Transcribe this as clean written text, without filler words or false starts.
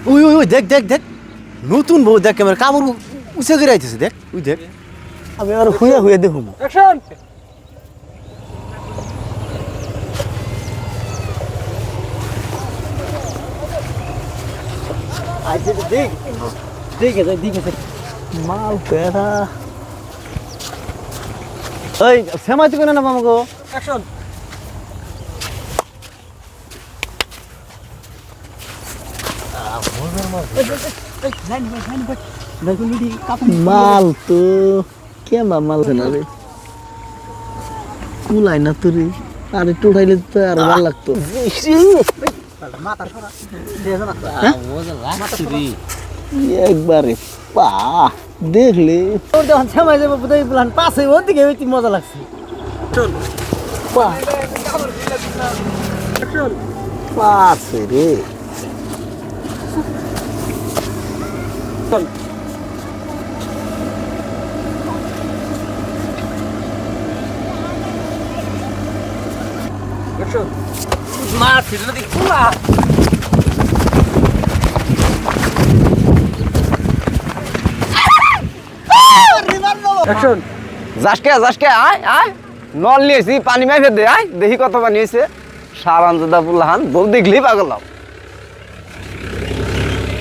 ওই ওই ওই দেখ দেখ দেখ নতুন বউ দেখ ক্যামেরা কামড় উঁচে করে আইতেছে দেখ ওই দেখ আমি আর হুইয়া হুইয়া দেখুন অ্যাকশন আইছে দেখ ঠিক আছে ঠিক আছে মাল পেড়া ওই সেমাই তো কেন না মামা গো অ্যাকশন মাল তো কে মাল না রে কুলাই না তো রে আর একটু উঠাইলে তো আর ভালো লাগতো মাথা সরা একবারে পা দেখলে তোর যখন সময় যাবো বুঝাই প্ল্যান পাশে ওর দিকে বেশি মজা লাগছে পা পাছে রে মা ফিরে দিকে পুরা অ্যাকশন যাসকে আয় আয় নল নিয়েছি পানি মাই ফের দে আয় দেখি কত পানি হয়েছে সারান দাদা বুল্লাহান বউ দেখলেই পাগল